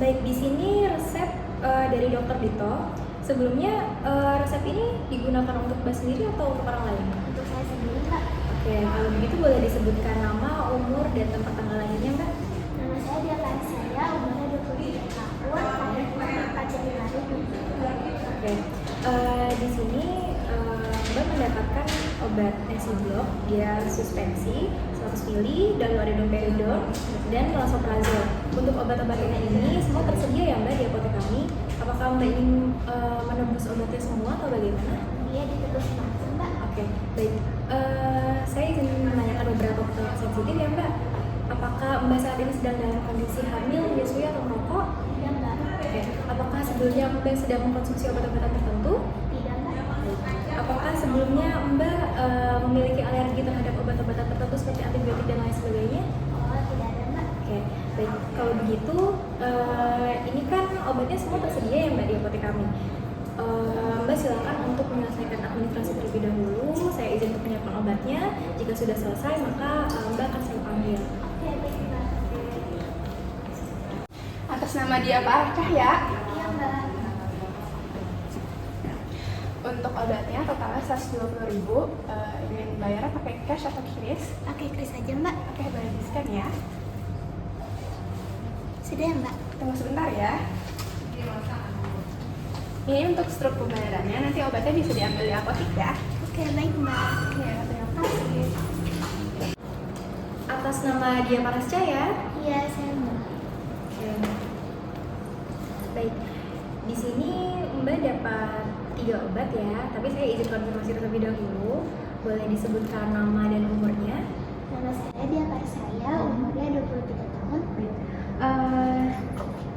Baik, di sini resep dari Dokter Dito. Sebelumnya resep ini digunakan untuk Mbak sendiri atau untuk orang lain? Untuk saya sendiri, Kak. Oke, kalau begitu boleh disebutkan nama, umur, dan tempat tanggal lahirnya, Mbak? Nama saya Dia saya, umurnya 23 tahun, lahirnya 4 Januari 2020. Oke, di sini Mbak mendapatkan obat Nesiblok, dia suspensi 100 ml, Dalloredon dan Lansoprazol. Untuk obat-obatnya ini semua tersedia ya Mbak di apotek kami. Apakah Mbak ingin menembus obatnya semua atau bagaimana? Dia ditebus langsung, Mbak. Oke, baik. Saya izin menanyakan beberapa pertanyaan sensitif ya Mbak. Apakah Mbak saat ini sedang dalam kondisi hamil, menyusui atau merokok? Tidak, Mbak. Oke. Apakah sebelumnya Mbak sedang mengkonsumsi obat-obatan tertentu? Tidak, Mbak. Apakah sebelumnya Mbak memiliki alergi terhadap obat-obatan tertentu seperti antibiotik dan lain sebagainya? Oh, tidak ada, Mbak. Oke, baik. Kalau begitu, ini kan obatnya semua tersedia ya Mbak di apotek kami. Mbak silakan untuk menyelesaikan administrasi terlebih dahulu. Saya izin untuk menyiapkan obatnya. Jika sudah selesai, maka Mbak akan saya panggil. Oke, baik, Mbak. Atas nama Dia Arcah ya. Iya, Mbak. Untuk obatnya totalnya 120.000. Ingin bayarnya pakai cash atau kris? Pakai kris aja, Mbak. Oke, boleh di scan ya. Sudah ya, Mbak? Tunggu sebentar ya. Ini untuk struk pembayarannya, nanti obatnya bisa diambil di apotek ya. Oke, baik, Mbak. Ya, terima kasih. Atas nama Dia Parasca ya. Iya, saya, Mbak. Oke. Baik. Di sini Mbak dapat 3 obat ya, tapi saya izin konfirmasi terlebih dahulu. Boleh disebutkan nama dan umurnya? Nama saya Dia saya, umurnya 23 tahun.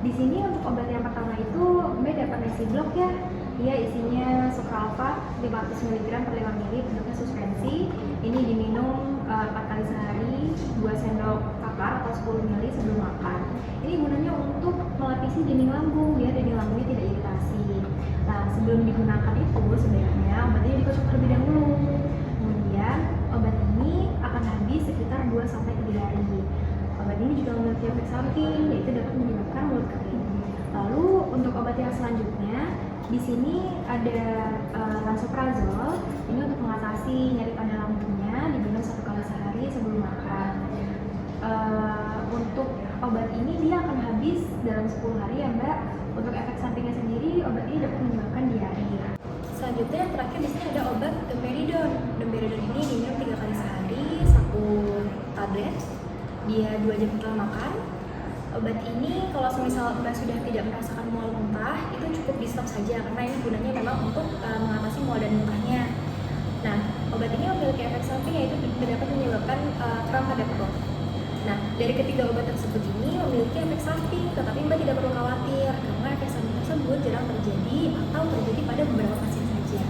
Di sini untuk obat yang pertama itu Mbak dapat Nesiblok ya. Dia isinya sukralfat 500 mg per 5 ml, bentuknya suspensi. Ini diminum 4 kali sehari, 2 sendok makan atau 10 ml sebelum makan. Ini gunanya untuk melapisi dinding lambung biar dinding lambungnya tidak iritasi. Nah, sebelum digunakan itu sebaiknya obatnya dikocok terlebih dahulu. Kemudian obat ini akan habis sekitar 2-3 hari. Obat ini juga memiliki efek samping, yaitu dapat menyebabkan mulut kering. Lalu untuk obat yang selanjutnya, di sini ada Lansoprazol. Ini untuk mengatasi nyeri pada lambungnya, diminum 1 kali sehari sebelum makan. Untuk obat ini dia akan habis dalam 10 hari ya Mbak. Untuk efek sampingnya sendiri, obat ini dapat menyebabkan diare. Selanjutnya yang terakhir di sini ada obat Domperidon. Domperidon ini diminum 3 kali sehari, 1 tablet. Dia 2 jam setelah makan. Obat ini kalau misal Mbak sudah tidak merasakan mual muntah, itu cukup di stop saja karena ini gunanya memang untuk mengatasi mual dan muntahnya. Nah, obat ini memiliki efek samping yaitu dapat menyebabkan kram pada perut. Nah, dari ketiga obat tersebut ini memiliki efek samping, tetapi Mbak tidak perlu khawatir karena efek samping tersebut jarang terjadi atau terjadi pada beberapa pasien saja.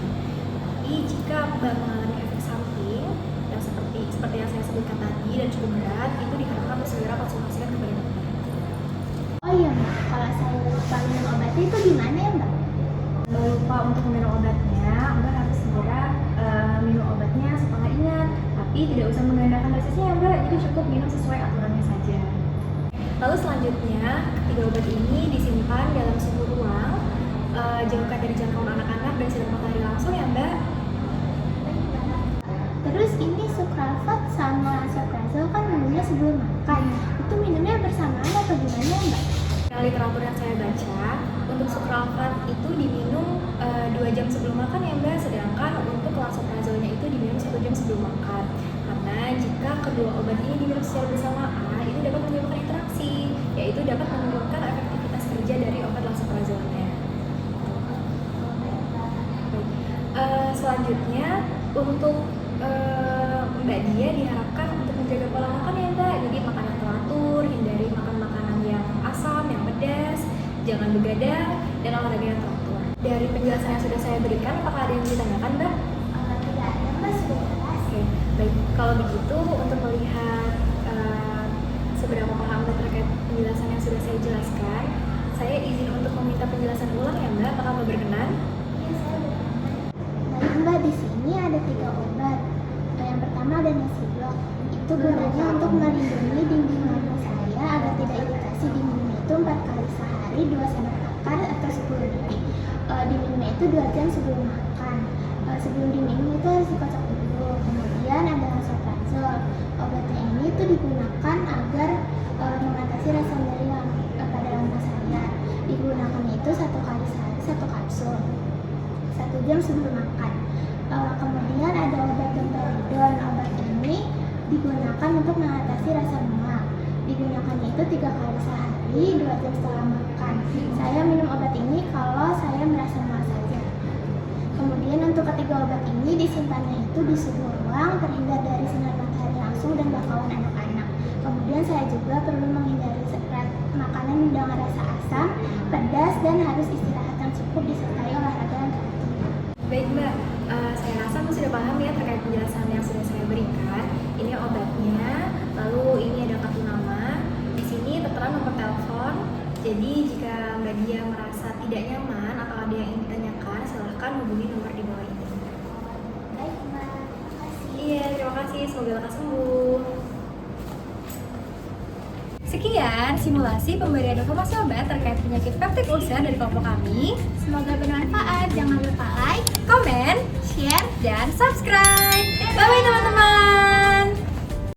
Tapi jika Mbak mengalami efek samping yang seperti yang saya sebutkan tadi dan cukup berat, itu diharapkan untuk segera konsultasikan kepada dokter. Oh iya, Mbak. Kalau saya lupa minum obatnya itu gimana ya, Mbak? Mbak lupa untuk minum obatnya, Mbak harus segera minum obatnya setelah ingat. Tapi tidak usah menggandakan dosisnya ya Mbak, jadi cukup minum sesuai aturannya saja. Lalu selanjutnya, ketiga obat ini disimpan dalam suhu ruang, jauhkan dari jangkauan anak-anak dan sinar matahari langsung ya Mbak. Terus ini sukralfat sama Lansoprazol kan minumnya sebelum makan. Itu minumnya bersamaan atau gimana ya, Mbak? Dari literatur yang saya baca, untuk sukralfat itu diminum 2 jam sebelum makan ya Mbak, sedangkan untuk Lansoprazolnya itu diminum 1 jam sebelum makan. Karena jika kedua obat ini diminum secara bersamaan, itu dapat menyebabkan interaksi, yaitu dapat menurunkan efektivitas kerja dari obat Lansoprazolnya. Selanjutnya, untuk Mbak Dia diharapkan untuk menjaga pola makan ya Mbak, jadi makan yang teratur, hindari makan makanan yang asam, yang pedas, jangan begadang, dan olahraga yang teratur. Dari penjelasan yang sudah saya berikan, apakah ada yang ditanyakan Mbak? Tidak ada, Mbak. Sudah jelas. Oke, baik. Kalau begitu, untuk melihat seberapa paham Mbak terkait penjelasan yang sudah saya jelaskan, saya izin untuk meminta penjelasan ulang ya Mbak, apakah Mbak berkenan? Iya, saya berkenan. Baik, Mbak. Di sini ada 3 obat. Yang pertama ada Nesiblok. Itu gunanya untuk melindungi dinding lambung saya agar tidak iritasi dindingnya itu 4 kali kali sehari 2 sendok makan atau 10 detik. Diminum itu 2 jam sebelum makan. Sebelum diminum itu harus dikocok dulu. Kemudian ada lansoprazol. Obatnya ini itu digunakan agar mengatasi rasa nyeri pada lambung saya. Digunakannya itu 1 kali sehari 1 kapsul, 1 jam sebelum makan. Kemudian ada obat domperidon. Obat ini digunakan untuk mengatasi rasa mual. Digunakannya itu 3 kali sehari 2 jam setelah makan. Saya minum obat ini kalau saya merasa mual saja. Kemudian untuk ketiga obat ini disimpannya itu di suhu ruang, terhindar dari sinar matahari langsung dan jangkauan anak-anak. Kemudian saya juga perlu menghindari makanan dengan rasa asam, pedas, dan harus istirahat yang cukup disertai olahraga yang teratur. Baik Mbak, saya rasa Mbak sudah paham ya terkait penjelasan yang sudah saya berikan. Ini obatnya, lalu ini ada kartu nama. Di sini tertera nomor telepon. Jadi jika Mbak Dia merasa tidak nyaman atau ada yang ingin ditanyakan, silahkan hubungi nomor di bawah ini. Baik Mbak, terima kasih. Iya, terima kasih. Semoga lekas sembuh. Sekian simulasi pemberian informasi obat terkait penyakit peptik ulcer dari kelompok kami. Semoga bermanfaat. Jangan lupa like, Komen, share, dan subscribe. Bye-bye teman-teman.